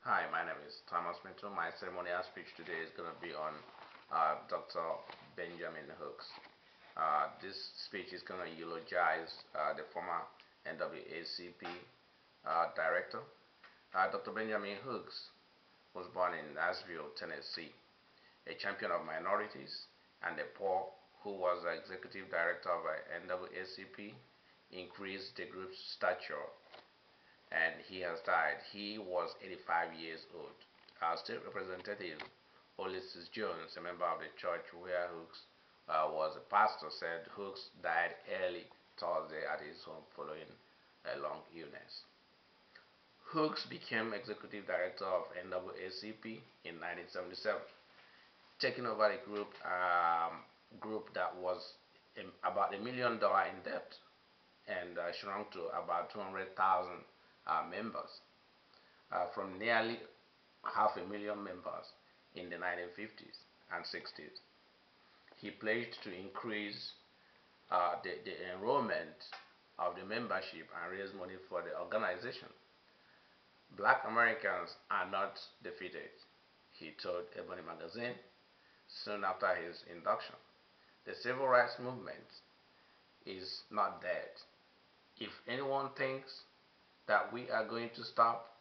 Hi, my name is Thomas Minto. My ceremonial speech today is going to be on Dr. Benjamin Hooks. This speech is going to eulogize the former NAACP director. Dr. Benjamin Hooks was born in Nashville, Tennessee, a champion of minorities and the poor who was the executive director of NAACP, increased the group's stature, and he has died. He was 85 years old. Our state representative, Ulysses Jones, a member of the church where Hooks was a pastor, said Hooks died early Thursday at his home following a long illness. Hooks became executive director of NAACP in 1977, taking over the group that was about $1 million in debt and shrunk to about 200,000 members from nearly 500,000 members in the 1950s and 60s. He pledged to increase the enrollment of the membership and raise money for the organization. Black Americans are not defeated, he told Ebony magazine soon after his induction. The civil rights movement is not dead. If anyone thinks that we are going to stop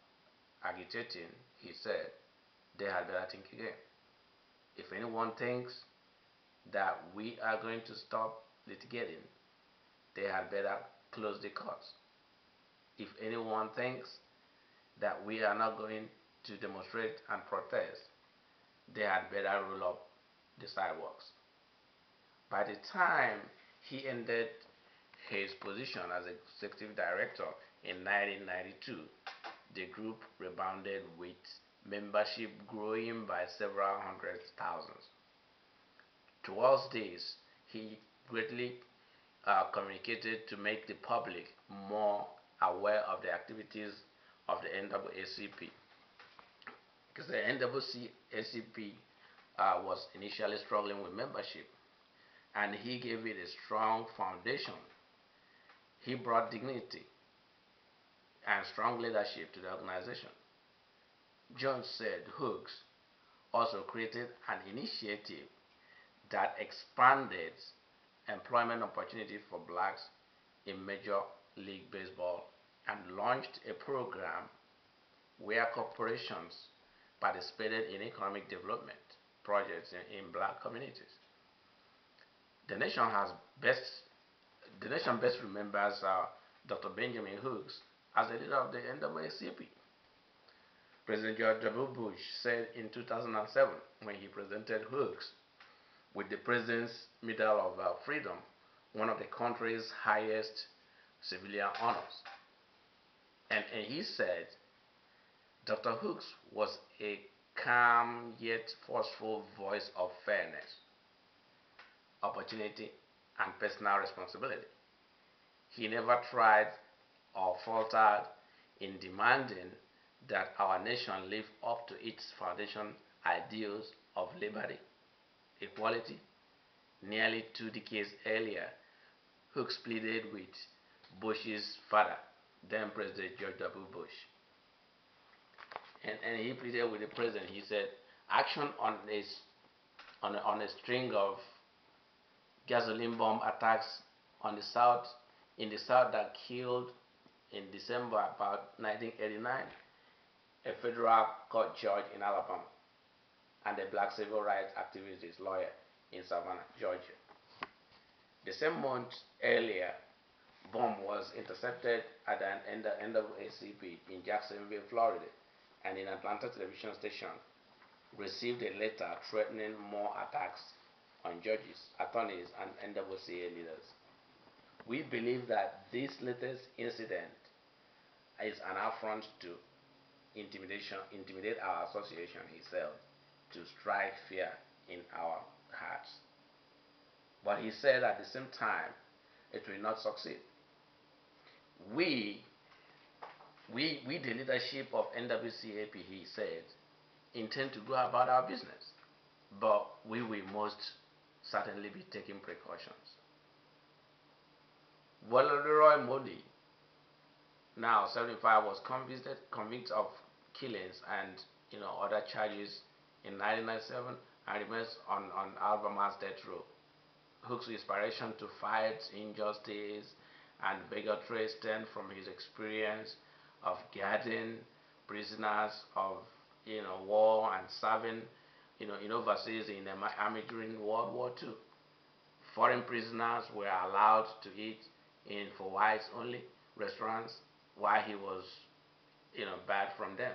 agitating, he said, they had better think again. If anyone thinks that we are going to stop litigating, they had better close the courts. If anyone thinks that we are not going to demonstrate and protest, they had better roll up the sidewalks. By the time he ended his position as executive director in 1992, the group rebounded with membership growing by several hundred thousands. Towards this, he greatly communicated to make the public more aware of the activities of the NAACP, because the NAACP was initially struggling with membership, and he gave it a strong foundation. He brought dignity and strong leadership to the organization. Jones said Hooks also created an initiative that expanded employment opportunity for blacks in Major League Baseball and launched a program where corporations participated in economic development projects in black communities. The nation best remembers Dr. Benjamin Hooks as the leader of the NAACP. President George W. Bush said in 2007, when he presented Hooks with the President's Medal of Freedom, one of the country's highest civilian honors. And he said Dr. Hooks was a calm yet forceful voice of fairness, opportunity, and personal responsibility. He never tried or faltered in demanding that our nation live up to its foundation ideals of liberty, equality. Nearly 2 decades earlier, Hooks pleaded with Bush's father, then President George W. Bush. And he pleaded with the president. He said, action on a string of gasoline bomb attacks in the South that killed in December about 1989 a federal court judge in Alabama and a black civil rights activist lawyer in Savannah, Georgia. The same month earlier, bomb was intercepted at an NAACP in Jacksonville, Florida, and an Atlanta television station received a letter threatening more attacks on judges, attorneys, and NAACP leaders. We believe that this latest incident is an affront to intimidate our association, he said, to strike fear in our hearts. But he said at the same time, it will not succeed. We, the leadership of NAACP, he said, intend to go about our business, but we will most certainly be taking precautions. Leroy Modi, now 75, was convicted of killings and other charges in 1997 and remains on Alabama's death row. Hook's inspiration to fight injustice and bigotry stemmed from his experience of guarding prisoners of war and serving overseas in the army during World War II. Foreign prisoners were allowed to eat in for whites only restaurants while he was barred from them.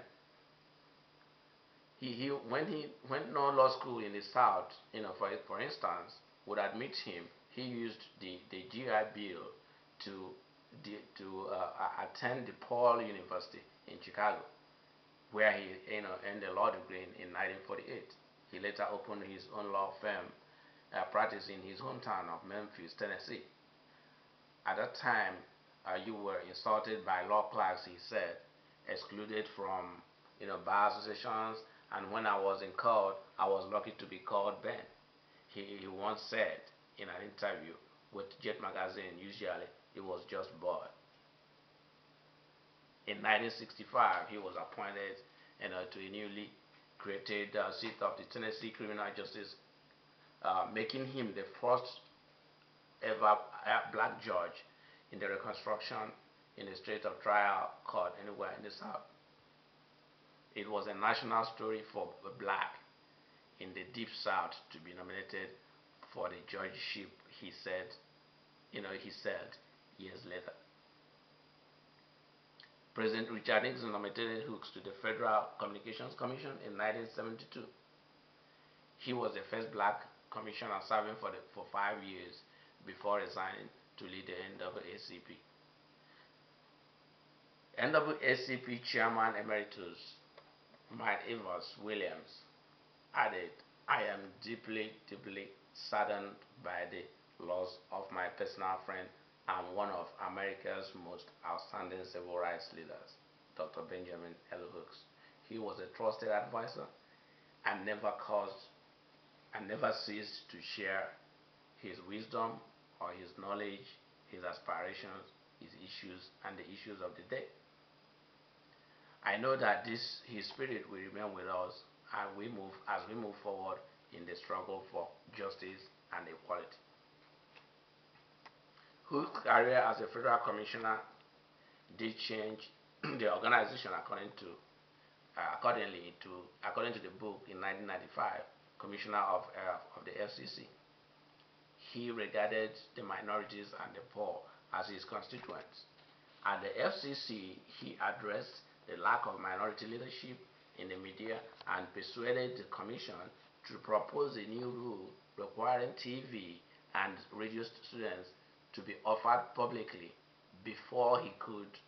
He went no law school in the South, for instance, would admit him, he used the GI Bill to attend DePaul University in Chicago, where he earned a law degree in 1948. He later opened his own law firm, practice in his hometown of Memphis, Tennessee. At that time, you were insulted by law clerks, he said, excluded from bar associations, and when I was in court, I was lucky to be called Ben. He once said in an interview with Jet magazine, usually it was just boy. In 1965, he was appointed to a newly created seat of the Tennessee Criminal Justice, making him the first ever black judge in the reconstruction in the state of trial court anywhere in the South. It was a national story for a black in the deep South to be nominated for the judgeship, he said years later. President Richard Nixon nominated Hooks to the Federal Communications Commission in 1972. He was the first black commissioner serving for 5 years before resigning to lead the NAACP. NAACP Chairman Emeritus Mike Evers Williams added, "I am deeply, deeply saddened by the loss of my personal friend and one of America's most outstanding civil rights leaders, Dr. Benjamin L. Hooks. He was a trusted advisor and never ceased to share his wisdom or his knowledge, his aspirations, his issues, and the issues of the day. I know that his spirit will remain with us as we move forward in the struggle for justice and equality." Hook's career as a federal commissioner did change the organization according to the book in 1995, Commissioner of the FCC. He regarded the minorities and the poor as his constituents. At the FCC, he addressed the lack of minority leadership in the media and persuaded the commission to propose a new rule requiring TV and radio students to be offered publicly before he could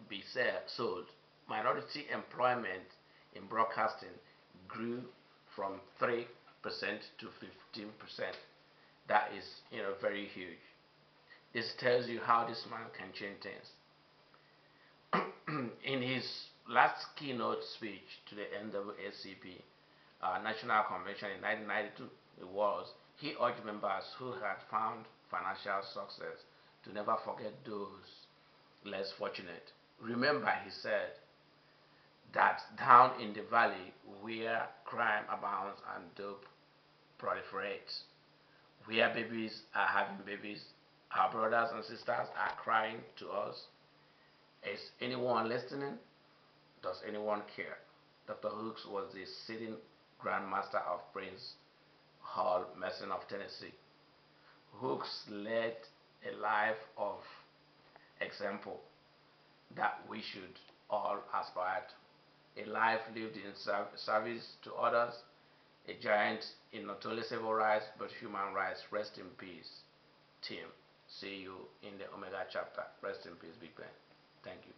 be sold. Minority employment in broadcasting grew from 3% to 15%. That is, very huge. This tells you how this man can change things. In his last keynote speech to the NAACP National Convention in 1992, he urged members who had found financial success to never forget those less fortunate. Remember, he said, that down in the valley where crime abounds and dope proliferates, where babies are having babies, our brothers and sisters are crying to us. Is anyone listening? Does anyone care? Dr. Hooks was the sitting Grand Master of Prince Hall Medicine of Tennessee. Hooks led a life of example that we should all aspire to. A life lived in service to others, a giant in not only civil rights but human rights. Rest in peace, team. See you in the Omega chapter. Rest in peace, Big Ben. Thank you.